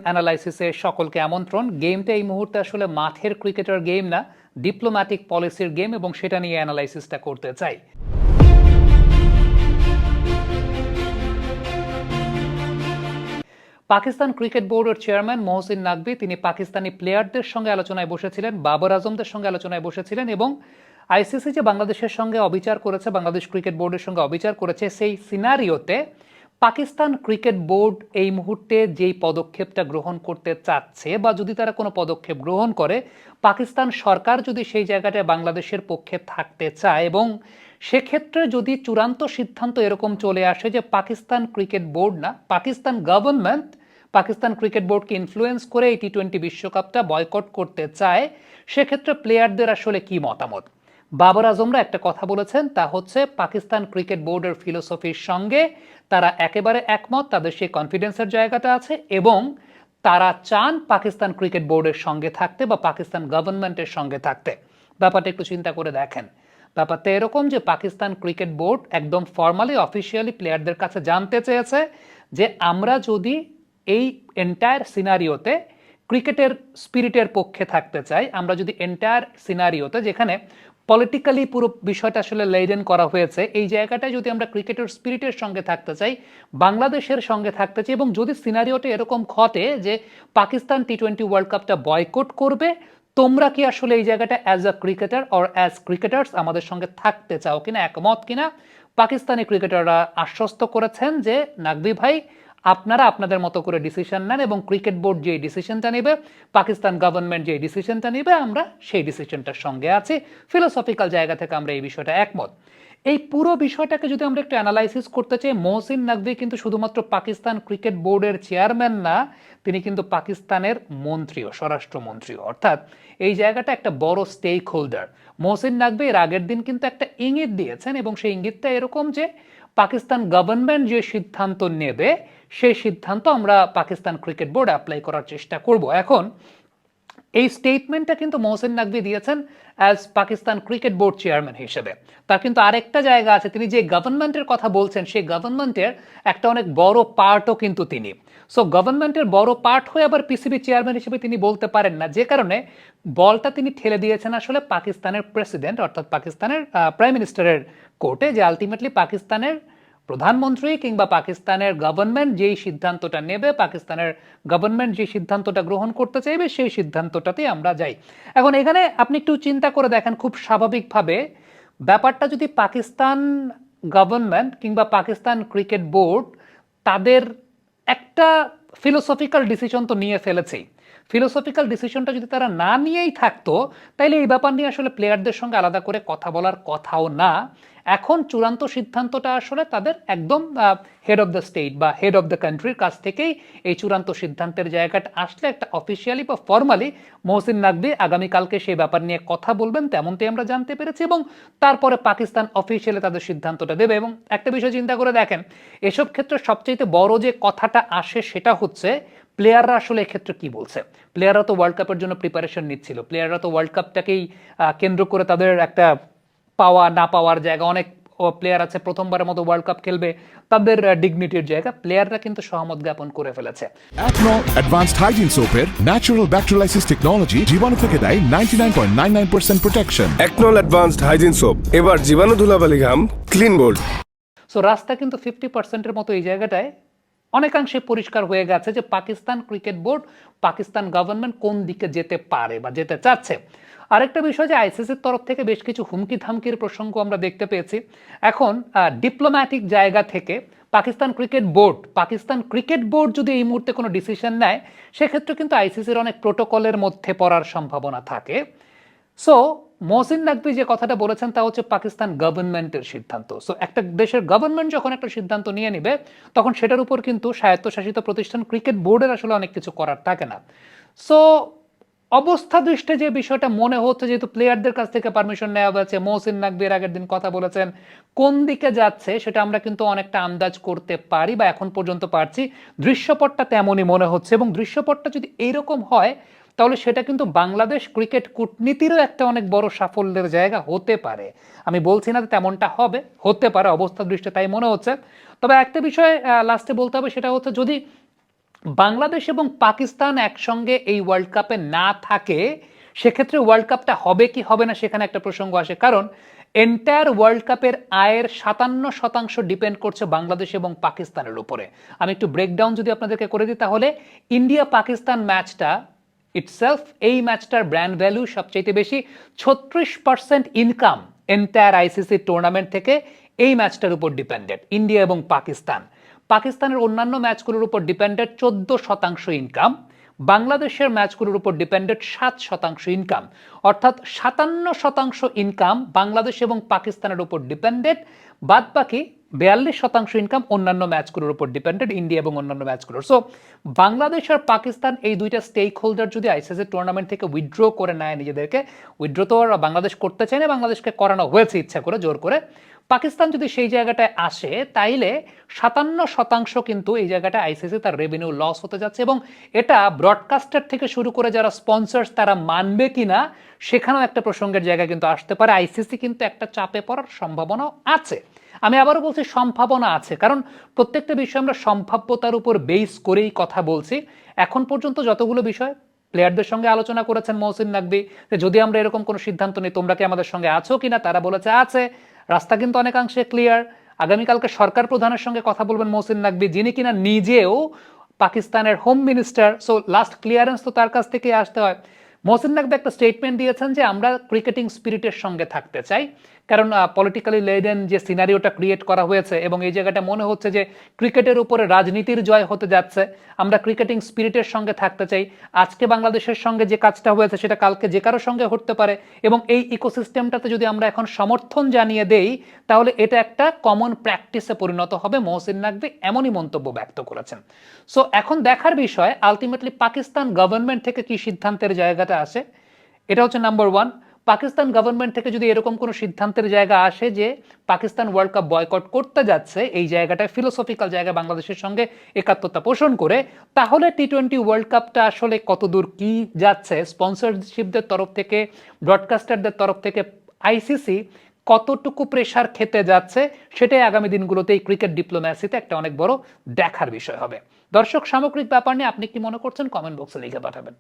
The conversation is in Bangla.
অ্যানালাইসিসে সকলকে আমন্ত্রণ। গেমটা এই মুহূর্তে আসলে মাঠের ক্রিকেটের গেম না, ডিপ্লোম্যাটিক পলিসির গেম, এবং সেটা নিয়ে অ্যানালাইসিসটা করতে চাই। পাকিস্তান ক্রিকেট বোর্ডের চেয়ারম্যান মহসিন নাকভি তিনি পাকিস্তানি প্লেয়ারদের সঙ্গে আলোচনায় বসেছিলেন, বাবর আজমদের সঙ্গে আলোচনায় বসেছিলেন, এবং আইসিসি যে বাংলাদেশের সঙ্গে অবিচার করেছে, বাংলাদেশ ক্রিকেট বোর্ডের সঙ্গে অবিচার করেছে, সেই সিনারিওতে পাকিস্তান ক্রিকেট বোর্ড এই মুহূর্তে যেই পদক্ষেপটা গ্রহণ করতে চাচ্ছে, বা যদি তারা কোনো পদক্ষেপ গ্রহণ করে, পাকিস্তান সরকার যদি সেই জায়গাটায় বাংলাদেশের পক্ষে থাকতে চায়, এবং সেক্ষেত্রে যদি চূড়ান্ত সিদ্ধান্ত এরকম চলে আসে যে পাকিস্তান ক্রিকেট বোর্ড না, পাকিস্তান গভর্নমেন্ট পাকিস্তান ক্রিকেট বোর্ডকে ইনফ্লুয়েন্স করে এই টি-20 বিশ্বকাপটা বয়কট করতে চায়, সেক্ষেত্রে প্লেয়ারদের আসলে কি মতামত? বাবর আজমরা একটা কথা বলেছেন, তা হচ্ছে পাকিস্তান ক্রিকেট বোর্ডের ফিলোসফির সঙ্গে তারা একেবারে একমত, তাদের সেই কনফিডেন্সের জায়গাটা আছে, এবং তারা চান পাকিস্তান ক্রিকেট বোর্ডের সঙ্গে থাকতে বা পাকিস্তান গভর্নমেন্টের সঙ্গে থাকতে। ব্যাপারটা একটু চিন্তা করে দেখেন। ব্যাপারটা এরকম যে পাকিস্তান ক্রিকেট বোর্ড একদম ফর্মালি অফিসিয়ালি প্লেয়ারদের কাছে জানতে চেয়েছে যে আমরা যদি এই এন্টায়ার সিনারিওতে ক্রিকেটের স্পিরিটের পক্ষে থাকতে চাই, আমরা যদি এন্টায়ার সিনারিওতে যেখানে পলিটিক্যালি পুরো বিষয়টা আসলে লেডেন করা হয়েছে, এই জায়গাটায় যদি আমরা ক্রিকেটের স্পিরিটের সঙ্গে থাকতে চাই, বাংলাদেশের সঙ্গে থাকতে চাই, এবং যদি সিনারিওটা এরকম ঘটে যে পাকিস্তান টি-20 ওয়ার্ল্ড কাপটা বয়কট করবে, তোমরা কি আসলে এই জায়গাটা as a cricketer or as cricketers আমাদের সঙ্গে থাকতে চাও কিনা, একমত কিনা? পাকিস্তানি ক্রিকেটাররা আশ্বস্ত করেছেন যে নাকভি ভাই, আপনারা আপনাদের মতো করে ডিসিশন নেন, এবং ক্রিকেট বোর্ড যে ডিসিশনটা নেবে, পাকিস্তান গভর্নমেন্ট যে ডিসিশনটা নেবে, আমরা সেই ডিসিশনটার সঙ্গে আছি। ফিলোসফিক্যাল জায়গা থেকে আমরা এই বিষয়টা একমত। এই পুরো বিষয়টাকে যদি আমরা একটু অ্যানালাইসিস করতে চাই, মহসিন নাকভি কিন্তু শুধুমাত্র পাকিস্তান ক্রিকেট বোর্ডের চেয়ারম্যান না, তিনি কিন্তু পাকিস্তানের মন্ত্রীও, স্বরাষ্ট্রমন্ত্রীও, অর্থাৎ এই জায়গাটা একটা বড় স্টেক হোল্ডার। মহসিন নাকভি এর আগের দিন কিন্তু একটা ইঙ্গিত দিয়েছেন, এবং সেই ইঙ্গিতটা এরকম যে পাকিস্তান গভর্নমেন্ট যে সিদ্ধান্ত নেবে, সেই সিদ্ধান্ত আমরা পাকিস্তান ক্রিকেট বোর্ড অ্যাপ্লাই করার চেষ্টা করব। এখন এই স্টেটমেন্টটা কিন্তু মহসিন নাকভি দিয়েছেন as Pakistan cricket board chairman হিসেবে। তার কিন্তু আরেকটা জায়গা আছে, তিনি যে গভর্নমেন্টের কথা বলছেন, সেই গভর্নমেন্টের একটা অনেক বড় পার্টও কিন্তু তিনি। সো গভর্নমেন্টের বড় পার্ট হয়ে আবার পিসিবি চেয়ারম্যান হিসেবে তিনি বলতে পারেন না, যে কারণে বলটা তিনি ঠেলে দিয়েছেন আসলে পাকিস্তানের প্রেসিডেন্ট, অর্থাৎ পাকিস্তানের প্রাইম মিনিস্টারের কোর্টে, যে আলটিমেটলি পাকিস্তানের প্রধানমন্ত্রী কিংবা পাকিস্তানের গভর্নমেন্ট যেই সিদ্ধান্তটা নেবে, পাকিস্তানের গভর্নমেন্ট যে সিদ্ধান্তটা গ্রহণ করতে চাইবে, সেই সিদ্ধান্তটাতেই আমরা যাই। এখন এখানে আপনি একটু চিন্তা করে দেখেন, খুব স্বাভাবিকভাবে ব্যাপারটা যদি পাকিস্তান গভর্নমেন্ট কিংবা পাকিস্তান ক্রিকেট বোর্ড তাদের একটা ফিলোসফিক্যাল ডিসিশন তো নিয়ে ফেলেছেই, ফিলোসফিক্যাল ডিসিশনটা যদি তারা না নিয়েই থাকতো, তাইলে এই ব্যাপার নিয়ে আসলে প্লেয়ারদের সঙ্গে আলাদা করে কথা বলার কথাও না। এখন চূড়ান্ত সিদ্ধান্তটা আসলে তাদের একদম হেড অফ দ্য স্টেট বা হেড অফ দ্য কান্ট্রির কাছ থেকেই এই চূড়ান্ত সিদ্ধান্তের জায়গাটা আসলে একটা অফিসিয়ালি বা ফর্মালি মহসিন নাকভি আগামীকালকে সেই ব্যাপার নিয়ে কথা বলবেন, তেমনটাই আমরা জানতে পেরেছি, এবং তারপরে পাকিস্তান অফিসিয়ালি তাদের সিদ্ধান্তটা দেবে। এবং একটা বিষয় চিন্তা করে দেখেন, এসব ক্ষেত্রে সবচেয়ে বড় যে কথাটা আসে সেটা হচ্ছে প্লেয়াররা আসলে এক্ষেত্রে কি বলছে। প্লেয়াররা তো ওয়ার্ল্ড কাপের জন্য প্রিপারেশন নিচ্ছিল, প্লেয়াররা তো ওয়ার্ল্ড কাপটাকেই কেন্দ্র করে তাদের একটা পাওয়া না পাওয়ার জায়গা, অনেক প্লেয়ার আছে প্রথমবারের মতো ওয়ার্ল্ড কাপ খেলবে, তাদের ডিগনিটির জায়গা, প্লেয়াররা কিন্তু সহমত জ্ঞাপন করে ফেলেছে। Acnol Advanced Hygiene Soap-এর ন্যাচারাল ব্যাকটেরিয়ালাইসিস টেকনোলজি জীবাণু থেকে দেয় 99.99% protection. Acnol Advanced Hygiene Soap এবার জীবাণু ধুলাবালি ঘাম ক্লিন বোল্ড। সো রাস্তা কিন্তু 50%-এর মতো এই জায়গাটায় অনেকাংশে পরিষ্কার হয়ে গেছে যে Pakistan cricket board, Pakistan government কোন দিকে যেতে পারে বা যেতে চাচ্ছে। আরেকটা বিষয় যে আইসিসির তরফ থেকে বেশ কিছু হুমকি ধামকির প্রসঙ্গ আমরা দেখতে পেয়েছি। এখন ডিপ্লোম্যাটিক জায়গা থেকে পাকিস্তান ক্রিকেট বোর্ড যদি এই মুহূর্তে কোনো ডিসিশন নেয়, সেক্ষেত্রে কিন্তু আইসিসির অনেক প্রোটোকলের মধ্যে পড়ার সম্ভাবনা থাকে। সো মহসিন নাকভি যে কথাটা বলেছেন তা হচ্ছে পাকিস্তান গভর্নমেন্টের সিদ্ধান্ত। সো একটা দেশের গভর্নমেন্ট যখন একটা সিদ্ধান্ত নিয়ে নিবে, তখন সেটার উপর কিন্তু স্বায়ত্তশাসিত প্রতিষ্ঠান ক্রিকেট বোর্ডের আসলে অনেক কিছু করার থাকে না। সো অবস্থা দৃষ্টে যে বিষয়টা মনে হচ্ছে, যেহেতু প্লেয়ারদের কাছ থেকে পারমিশন নেওয়া হয়েছে, মহসিন নাকভির আগের দিন কথা বলেছেন, কোন দিকে যাচ্ছে সেটা আমরা কিন্তু অনেকটা আন্দাজ করতে পারি বা এখন পর্যন্ত পারছি। দৃশ্যপটটা তেমনই মনে হচ্ছে, এবং দৃশ্যপটটা যদি এইরকম হয়, তাহলে সেটা কিন্তু বাংলাদেশ ক্রিকেট কূটনীতিরও একটা অনেক বড় সাফল্যের জায়গা হতে পারে। আমি বলছি না তেমনটা হবে, হতে পারে, অবস্থা দৃষ্টে তাই মনে হচ্ছে। তবে একটা বিষয় লাস্টে বলতে হবে, সেটা হচ্ছে যদি বাংলাদেশ এবং পাকিস্তান একসঙ্গে এই ওয়ার্ল্ড কাপে না থাকে, সেক্ষেত্রে ওয়ার্ল্ড কাপটা হবে কি হবে না সেখানে একটা প্রসঙ্গ আসে। কারণ এন্টায়ার ওয়ার্ল্ড কাপের আয়ের 57% ডিপেন্ড করছে বাংলাদেশ এবং পাকিস্তানের উপরে। আমি একটু ব্রেকডাউন যদি আপনাদেরকে করে দিই, তাহলে ইন্ডিয়া পাকিস্তান ম্যাচটা ইটসেলফ, এই ম্যাচটার ব্র্যান্ড ভ্যালু সবচেয়ে বেশি। 36% ইনকাম এন্টায়ার আইসিসি টুর্নামেন্ট থেকে এই ম্যাচটার উপর ডিপেন্ডেড ইন্ডিয়া এবং পাকিস্তান। পাকিস্তানের অন্যান্য ম্যাচগুলোর উপর ডিপেন্ডেড 14% ইনকাম, বাংলাদেশের ম্যাচগুলোর উপর ডিপেন্ডেড 7% ইনকাম। অর্থাৎ 57% ইনকাম বাংলাদেশ এবং পাকিস্তানের উপর ডিপেন্ডেড, বাদ বাকি 42% ইনকাম অন্যান্য ম্যাচগুলোর উপর ডিপেন্ডেড, ইন্ডিয়া এবং অন্যান্য ম্যাচগুলোর। সো বাংলাদেশ আর পাকিস্তান এই দুইটা স্টেক হোল্ডার যদি আইসিসি টুর্নামেন্ট থেকে উইথড্র করে নেয় নিজেদেরকে, উইথড্র তো আর বাংলাদেশ করতে চায় না, বাংলাদেশকে করানো হয়েছে ইচ্ছা করে জোর করে, পাকিস্তান যদি সেই জায়গাটায় আসে তাইলে 57% কিন্তু এই জায়গাটা আইসিসি তার রেভিনিউ লস হতে যাচ্ছে। এবং এটা ব্রডকাস্টার থেকে শুরু করে যারা স্পন্সর্স তারা মানবে কিনা সেখানেও একটা প্রসঙ্গের জায়গা কিন্তু আসতে পারে। আইসিসি কিন্তু একটা চাপে পড়ার সম্ভাবনাও আছে। আমি আবারও বলছি সম্ভাবনা আছে, কারণ প্রত্যেকটা বিষয় আমরা সম্ভাব্যতার উপর বেস করেই কথা বলছি। এখন পর্যন্ত যতগুলো বিষয় প্লেয়ারদের সঙ্গে আলোচনা করেছেন মহসিন নাকভি, যদি আমরা এরকম কোনো সিদ্ধান্ত নিই তোমরা কি আমাদের সঙ্গে আছো কিনা, তারা বলেছে আছে। রাস্তা কিন্তু অনেকাংশে ক্লিয়ার। আগামীকালকে সরকার প্রধানের সঙ্গে কথা বলবেন মহসিন নাকভি, যিনি কিনা নিজেও পাকিস্তানের home minister. So last clearance তো তার কাছ থেকে আসতে হয়। মহসিন নাকভি একটা স্টেটমেন্ট দিয়েছেন যে আমরা ক্রিকেটিং স্পিরিটের সঙ্গে থাকতে চাই, কারণ পলিটিক্যালি লেডেন যে সিনারিওটা ক্রিয়েট করা হয়েছে এবং এই জায়গাটা মনে হচ্ছে যে ক্রিকেটের উপরে রাজনীতির জয় হতে যাচ্ছে, আমরা ক্রিকেটিং স্পিরিটের সঙ্গে থাকতে চাই। আজকে বাংলাদেশের সঙ্গে যে কাজটা হয়েছে সেটা কালকে যে কারোর সঙ্গে হতে পারে, এবং এই ইকোসিস্টেমটাতে যদি আমরা এখন সমর্থন জানিয়ে দেই তাহলে এটা একটা কমন প্র্যাকটিসে পরিণত হবে। মহসিন নাকভি এমনই মন্তব্য ব্যক্ত করেছেন। সো এখন দেখার বিষয় আলটিমেটলি পাকিস্তান গভর্নমেন্ট থেকে কি সিদ্ধান্তের জায়গাটা আসে, এটা হচ্ছে নাম্বার ওয়ান। পাকিস্তান গভর্নমেন্ট থেকে যদি এরকম কোনো সিদ্ধান্তের জায়গা আসে যে পাকিস্তান ওয়ার্ল্ড কাপ বয়কট করতে যাচ্ছে, এই জায়গাটায় ফিলোসফিক্যাল জায়গা বাংলাদেশের সঙ্গে একাত্মতা পোষণ করে, তাহলে টি-20 ওয়ার্ল্ড কাপটা আসলে কতদূর কি যাচ্ছে, স্পন্সরশিপদের তরফ থেকে, ব্রডকাস্টারদের তরফ থেকে আইসিসি কতটুকু প্রেশার খেতে যাচ্ছে, সেটাই আগামী দিনগুলোতে এই ক্রিকেট ডিপ্লোম্যাসিতে একটা অনেক বড় দেখার বিষয় হবে। দর্শক, সামগ্রিক ব্যাপার নিয়ে আপনি কি মনে করছেন কমেন্ট বক্সে লিখে পাঠাবেন।